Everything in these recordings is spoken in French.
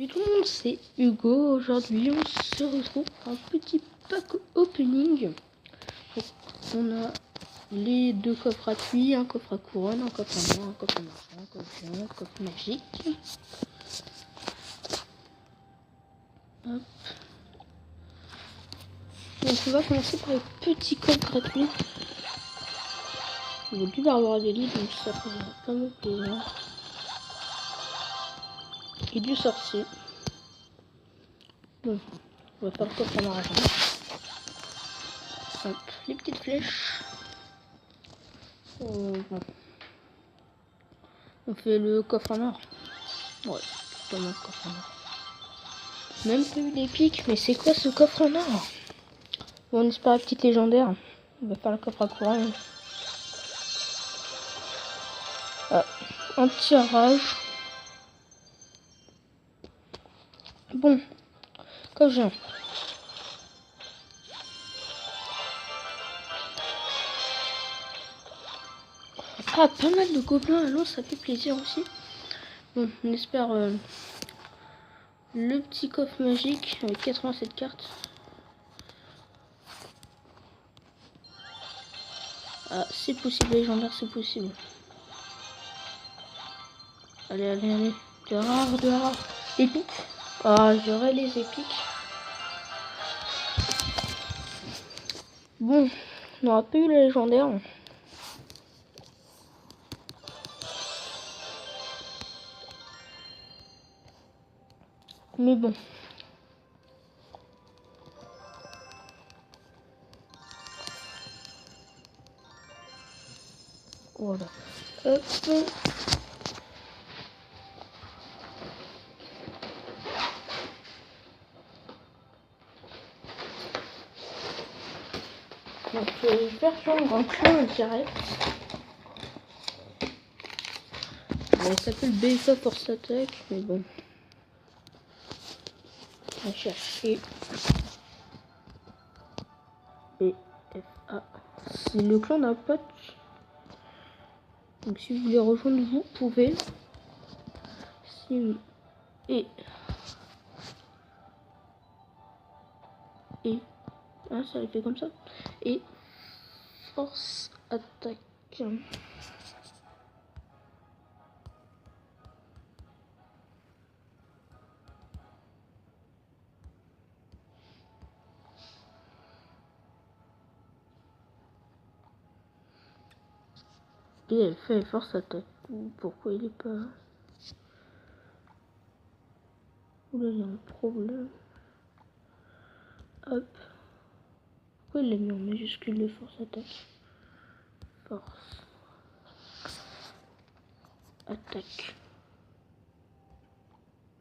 Salut tout le monde, c'est Hugo. Aujourd'hui, on se retrouve pour un petit pack opening. Donc, on a les deux coffres gratuits, un coffre à couronne, un coffre à noir, un coffre à marchand, un coffre géant, un coffre magique. Hop. Donc, on va commencer par le petit coffre gratuit. Il va plus avoir des lits, donc ça fait pas mal plaisir. Et du sorcier. Bon, on va faire le coffre en argent. Hop, les petites flèches. Bon. On fait le coffre en or. Ouais, pas mal le coffre en or. Même pas eu l'épique, mais c'est quoi ce coffre en or? Bon, on espère la petite légendaire. On va faire le coffre à courant. Ah, un tirage. Bon, coffre géant. Ah, pas mal de gobelins à l'eau, ça fait plaisir aussi. Bon, on espère le petit coffre magique avec 87 cartes. Ah, c'est possible, légendaire, c'est possible. Allez, allez, allez. De rare. Épique. Ah, j'aurai les épiques. Bon, on n'aura pas eu la légendaire. Mais bon. Voilà. Hop. Donc, version grand clan direct. Bon, il s'appelle BFA Force Attack, mais bon. On va chercher BFA. C'est le clan d'un pote. Donc, si vous voulez rejoindre, vous pouvez. Si... Et. Ah, ça le fait comme ça. Et Force Attack. BFA et Force Attack. Pourquoi il est pas... Oula, il y a un problème. Hop. Pourquoi il l'a mis en majuscule de Force Attack? Force Attaque.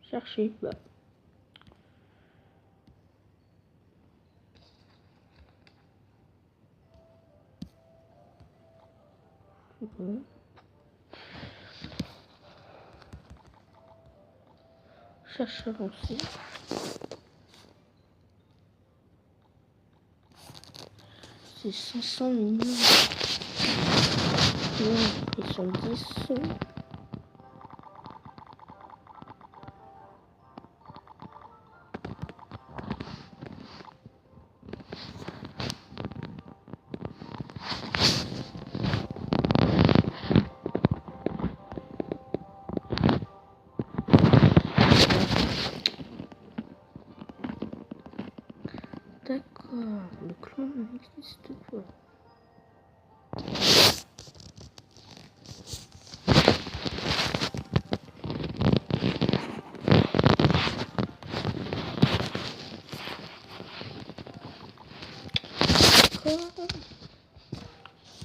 Chercher. Bah. Bon. Cherche avancé. C'est 500 millions. Ils sont 10. D'accord, le clan n'existe pas.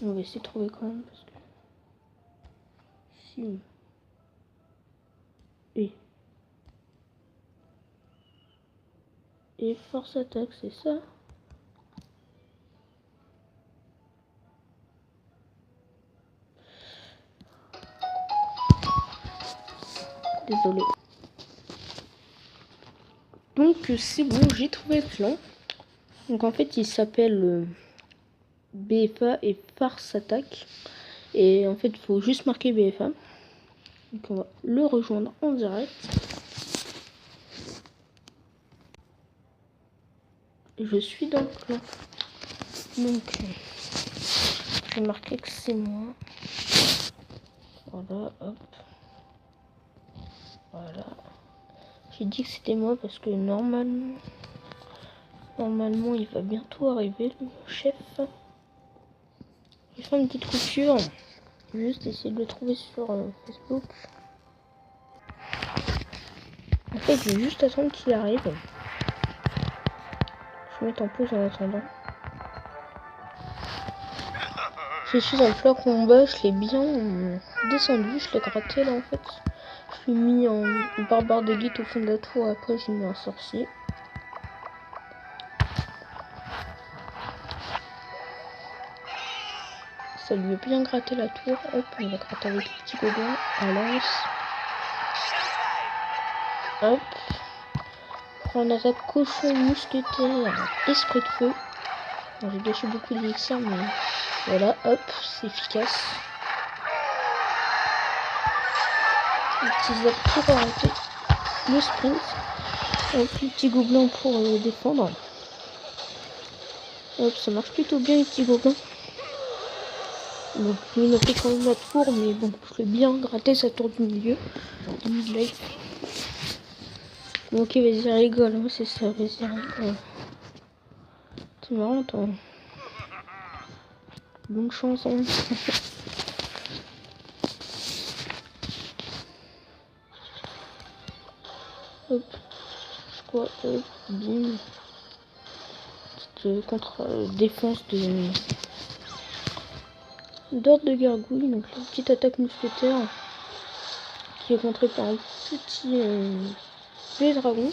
On va essayer de trouver quand même parce que si et Force Attaque, c'est ça? Désolé. Donc c'est bon, j'ai trouvé le clan. Donc en fait il s'appelle BFA et Force Attaque. Et en fait il faut juste marquer BFA. Donc on va le rejoindre en direct. je suis dans le clan. Donc, je vais marquer que c'est moi. Voilà, hop. Voilà. J'ai dit que c'était moi parce que normalement, il va bientôt arriver, le chef. J'ai fait une petite coupure. Juste essayer de le trouver sur Facebook. En fait, je vais juste attendre qu'il arrive. Je vais mettre en pause en attendant. Je suis en plein combat, je l'ai bien descendu, je l'ai gratté là en fait. Je l'ai mis en barbare d'élite au fond de la tour, après j'ai mis un sorcier. Ça lui a bien gratté la tour. Hop, on va gratter avec le petit gobelin à lance. Hop. On attaque cochon, mousquetaire, esprit de feu. Bon, j'ai gâché beaucoup d'élixir, mais voilà, hop, c'est efficace. Le petit zap pour arrêter le sprint. Hop, le petit gobelin pour défendre. Hop, ça marche plutôt bien les petits gobelins. Donc, il a fait quand même la tour, mais bon, je l'ai bien gratté sa tour du milieu. Du mid-life. Bon, ok, vas-y, rigole, hein, c'est ça, vas-y, rigole. C'est marrant, toi. Bonne chance, hein. Hop, quoi, hop, bim. Petite contre-défense d'ordre de gargouille, donc la petite attaque mousquetaire qui est contrée par un petit dragon.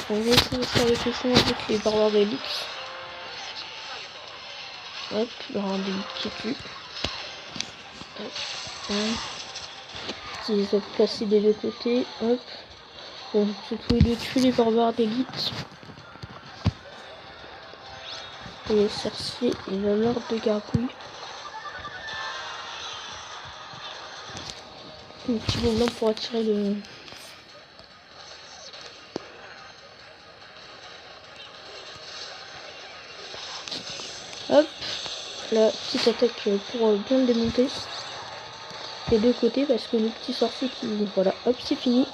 On va essayer de faire les cochons avec les barbares d'élite. Hop, barbares d'élite qui tue. Hop, ils les ont placés des deux côtés. Hop, bon, c'est tous les deux tuer les barbares d'élite. Et les sorciers et l'ordre de gargouille. Un petit gobelin pour attirer le... Hop, la petite attaque pour bien le démonter. Des deux côtés parce que le petit sorcier qui... Voilà, hop, c'est fini.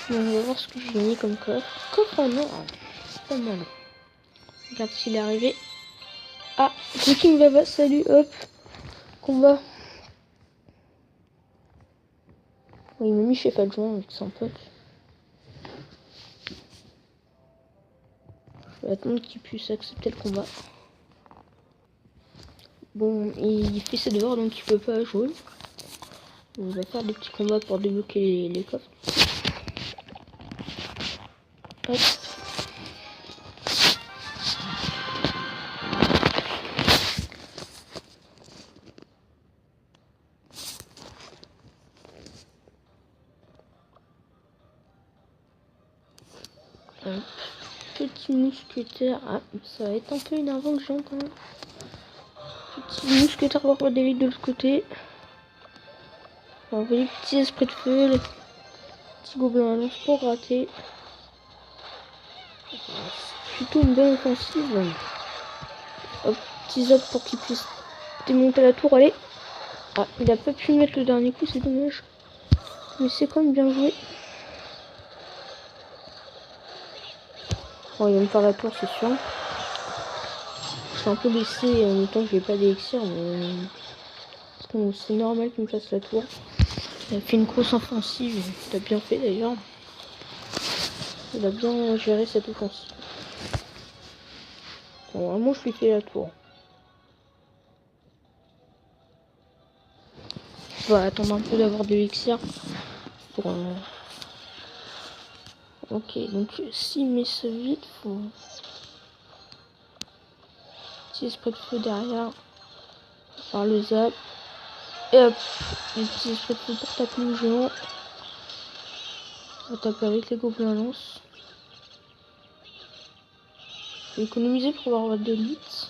Bon, on va voir ce que j'ai mis comme coffre. Coffre en or, pas mal. Regarde s'il est arrivé. Ah, King Baba, salut, hop, combat. Oui, il m'a mis chef adjoint avec son pote. Je vais attendre qu'il puisse accepter le combat. Bon, il fait ses devoirs donc il peut pas jouer. On va faire des petits combats pour débloquer les coffres. Hop. Hop. Petit mousquetaire. Ah, ça va être un peu énervant le genre quand même. Petit mousquetaire barbare d'élite de l'autre côté. On va envoyer petit esprit de feu, le petit gobelin à lance pour gratter. C'est plutôt une bonne offensive. Hop, petit zap pour qu'il puisse démonter la tour. Allez. Ah, il a pas pu mettre le dernier coup, c'est dommage. Mais c'est quand même bien joué. Bon, il va me faire la tour, c'est sûr. Je suis un peu blessé en même temps que j'ai pas d'élixir, mais c'est normal qu'il me fasse la tour. Il a fait une grosse offensive, il a bien fait d'ailleurs. Il a bien géré cette offensive. Bon, vraiment, je lui fais la tour. On va attendre un peu d'avoir de l'élixir pour. Ok, donc s'il met ce vide, faut. Petit esprit de feu derrière. Par le zap. Et hop, le petit esprit de feu pour taper le géant. On va taper avec les gobelins à lance. Je vais économiser pour avoir de l'élite.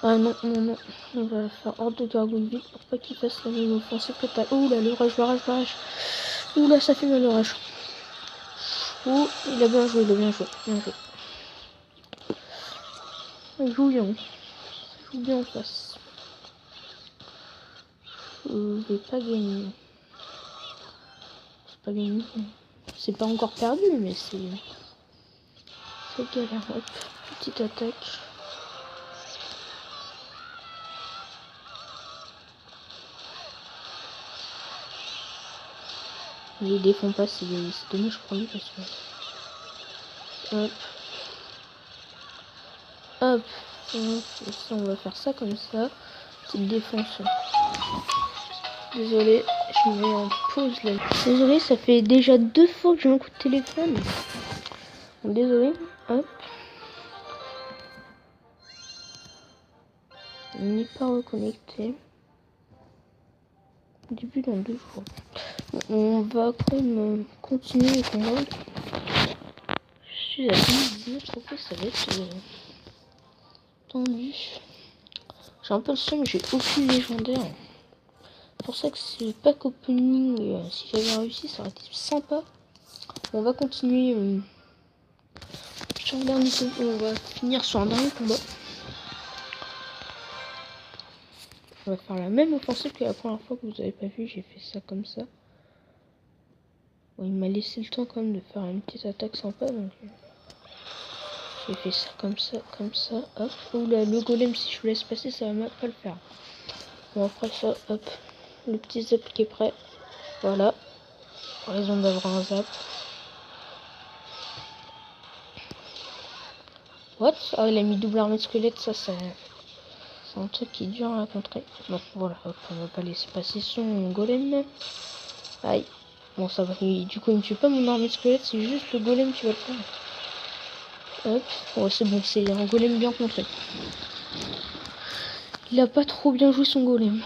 Ah non, non, non. On va faire hors de gargouille vite pour pas qu'il fasse la même offensive que t'as. Ouh là, le rage, le rage, le rage. Ouh là, ça fait mal le rage. Ouh, il a bien joué, il a bien joué. Bien joué. Il joue bien. Il joue bien en face. Je vais pas gagner. C'est pas gagné. C'est pas encore perdu, mais c'est galère. Hop, petite attaque. Il défend pas, c'est dommage pour lui parce que. Hop. Hop. Hop. Ça, on va faire ça comme ça. Petite défense. Désolé, je me mets en pause là. Désolé, ça fait déjà 2 fois que j'ai un coup de téléphone. Donc, désolé. Hop. On n'est pas reconnecté. Début dans 2 jours. On va quand même continuer le combat. Je suis à 2019, je trouve que ça va être tendu. J'ai un peu le seum, j'ai aucune légendaire. C'est pour ça que ce pack opening, si j'avais réussi, ça aurait été sympa. On va continuer sur le dernier combat. On va finir sur un dernier combat. On va faire la même offensive que la première fois que vous avez pas vu. J'ai fait ça comme ça. Bon, il m'a laissé le temps quand même de faire une petite attaque sympa. Donc j'ai fait ça comme ça, comme ça. Hop. Oula, le golem, si je vous laisse passer, ça va même pas le faire. Bon, après ça, hop. Le petit zap qui est prêt. Voilà. Raison d'avoir un zap. What? Ah, il a mis double armée de squelette, ça c'est un truc qui est dur à contrer. Bon, voilà, hop, on va pas laisser passer son golem. Aïe. Bon, ça va. Du coup, il ne tue pas mon armée de squelette, c'est juste le golem qui va le faire. Hop. Ouais, c'est bon, c'est un golem bien contré. Il a pas trop bien joué son golem.